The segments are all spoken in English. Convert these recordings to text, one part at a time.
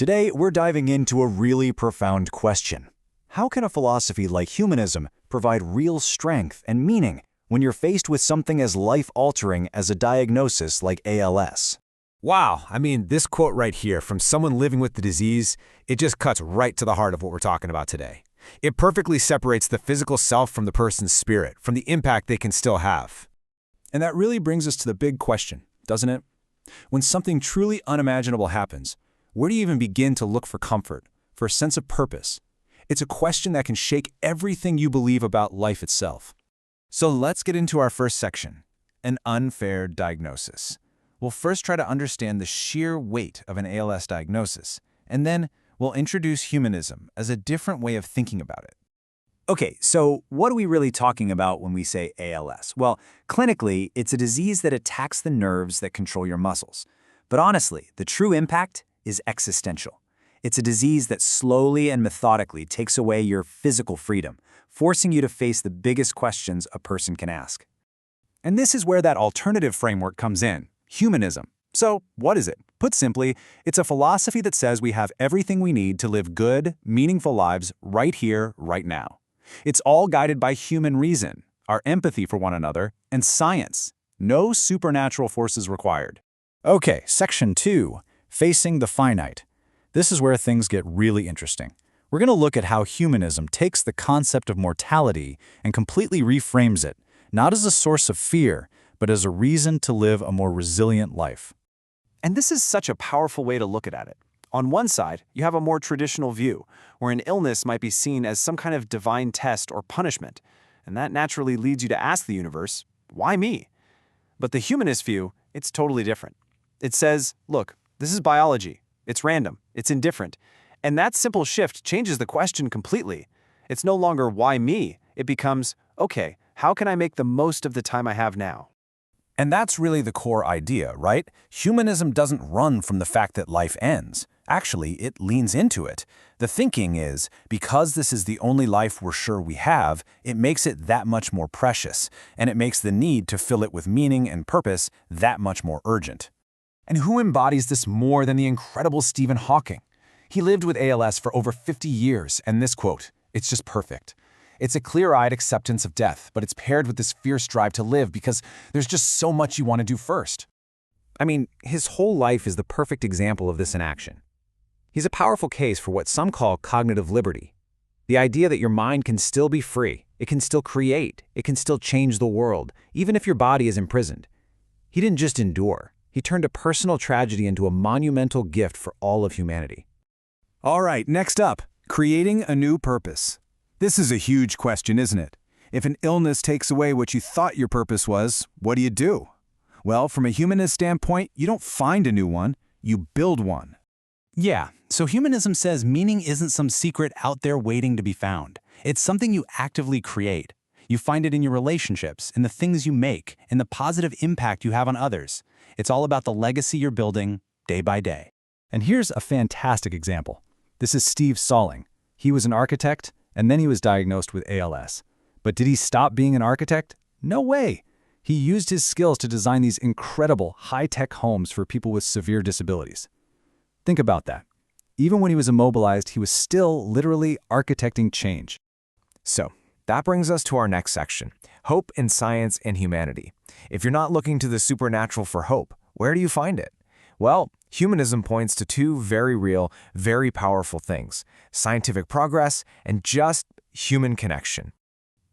Today, we're diving into a really profound question. How can a philosophy like humanism provide real strength and meaning when you're faced with something as life-altering as a diagnosis like ALS? Wow, this quote right here from someone living with the disease, it just cuts right to the heart of what we're talking about today. It perfectly separates the physical self from the person's spirit, from the impact they can still have. And that really brings us to the big question, doesn't it? When something truly unimaginable happens, where do you even begin to look for comfort, for a sense of purpose? It's a question that can shake everything you believe about life itself. So let's get into our first section, an unfair diagnosis. We'll first try to understand the sheer weight of an ALS diagnosis, and then we'll introduce humanism as a different way of thinking about it. Okay, so what are we really talking about when we say ALS? Well, clinically, it's a disease that attacks the nerves that control your muscles. But honestly, the true impact is existential. It's a disease that slowly and methodically takes away your physical freedom, forcing you to face the biggest questions a person can ask. And this is where that alternative framework comes in, humanism. So, what is it? Put simply, it's a philosophy that says we have everything we need to live good, meaningful lives right here, right now. It's all guided by human reason, our empathy for one another, and science. No supernatural forces required. Okay, section 2, facing the finite. This is where things get really interesting. We're going to look at how humanism takes the concept of mortality and completely reframes it, not as a source of fear, but as a reason to live a more resilient life. And this is such a powerful way to look at it. On one side, you have a more traditional view, where an illness might be seen as some kind of divine test or punishment, and that naturally leads you to ask the universe, why me? But the humanist view, it's totally different. It says, look, this is biology. It's random. It's indifferent. And that simple shift changes the question completely. It's no longer why me. It becomes, okay, how can I make the most of the time I have now? And that's really the core idea, right? Humanism doesn't run from the fact that life ends. Actually, it leans into it. The thinking is, because this is the only life we're sure we have, it makes it that much more precious, and it makes the need to fill it with meaning and purpose that much more urgent. And who embodies this more than the incredible Stephen Hawking? He lived with ALS for over 50 years, and this quote, it's just perfect. It's a clear-eyed acceptance of death, but it's paired with this fierce drive to live because there's just so much you want to do first. His whole life is the perfect example of this in action. He's a powerful case for what some call cognitive liberty. The idea that your mind can still be free, it can still create, it can still change the world, even if your body is imprisoned. He didn't just endure. He turned a personal tragedy into a monumental gift for all of humanity. All right, next up, creating a new purpose. This is a huge question, isn't it? If an illness takes away what you thought your purpose was, what do you do? Well, from a humanist standpoint, you don't find a new one, you build one. Yeah, so humanism says meaning isn't some secret out there waiting to be found. It's something you actively create. You find it in your relationships, in the things you make, in the positive impact you have on others. It's all about the legacy you're building day by day. And here's a fantastic example. This is Steve Salling. He was an architect, and then he was diagnosed with ALS. But did he stop being an architect? No way. He used his skills to design these incredible, high-tech homes for people with severe disabilities. Think about that. Even when he was immobilized, he was still literally architecting change. So, that brings us to our next section, hope in science and humanity. If you're not looking to the supernatural for hope, where do you find it? Well, humanism points to two very real, very powerful things: scientific progress and just human connection.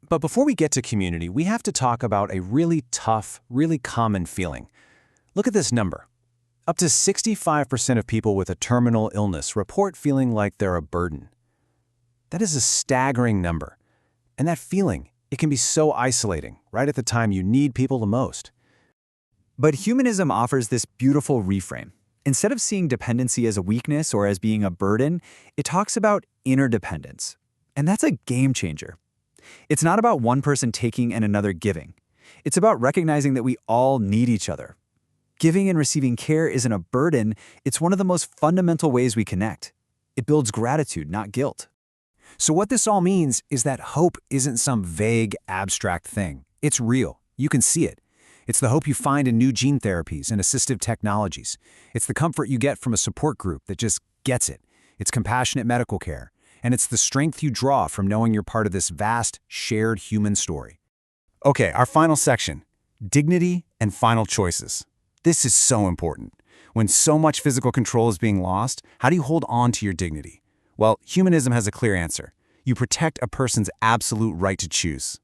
But before we get to community, we have to talk about a really tough, really common feeling. Look at this number. Up to 65% of people with a terminal illness report feeling like they're a burden. That is a staggering number. And that feeling, it can be so isolating, right at the time you need people the most. But humanism offers this beautiful reframe. Instead of seeing dependency as a weakness or as being a burden, it talks about interdependence. And that's a game changer. It's not about one person taking and another giving. It's about recognizing that we all need each other. Giving and receiving care isn't a burden, it's one of the most fundamental ways we connect. It builds gratitude, not guilt. So what this all means is that hope isn't some vague, abstract thing. It's real. You can see it. It's the hope you find in new gene therapies and assistive technologies. It's the comfort you get from a support group that just gets it. It's compassionate medical care. And it's the strength you draw from knowing you're part of this vast, shared human story. Okay, our final section, dignity and final choices. This is so important. When so much physical control is being lost, how do you hold on to your dignity? Well, humanism has a clear answer. You protect a person's absolute right to choose.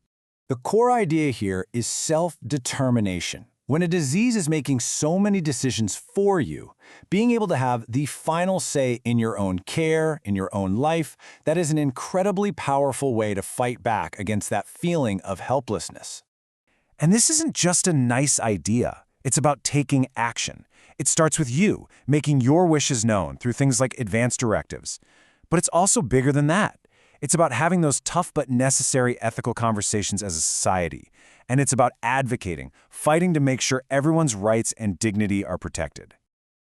The core idea here is self-determination. When a disease is making so many decisions for you, being able to have the final say in your own care, in your own life, that is an incredibly powerful way to fight back against that feeling of helplessness. And this isn't just a nice idea. It's about taking action. It starts with you, making your wishes known through things like advance directives. But it's also bigger than that. It's about having those tough but necessary ethical conversations as a society. And it's about advocating, fighting to make sure everyone's rights and dignity are protected.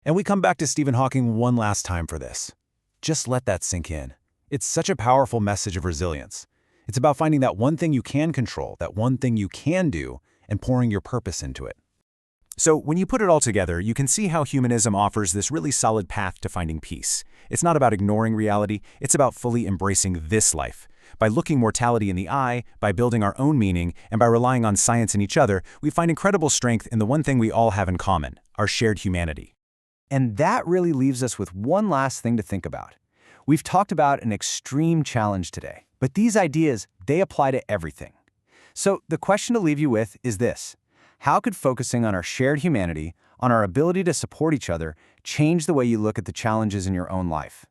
And we come back to Stephen Hawking one last time for this. Just let that sink in. It's such a powerful message of resilience. It's about finding that one thing you can control, that one thing you can do, and pouring your purpose into it. So when you put it all together, you can see how humanism offers this really solid path to finding peace. It's not about ignoring reality, it's about fully embracing this life. By looking mortality in the eye, by building our own meaning, and by relying on science and each other, we find incredible strength in the one thing we all have in common, our shared humanity. And that really leaves us with one last thing to think about. We've talked about an extreme challenge today, but these ideas, they apply to everything. So the question to leave you with is this. How could focusing on our shared humanity, on our ability to support each other, change the way you look at the challenges in your own life?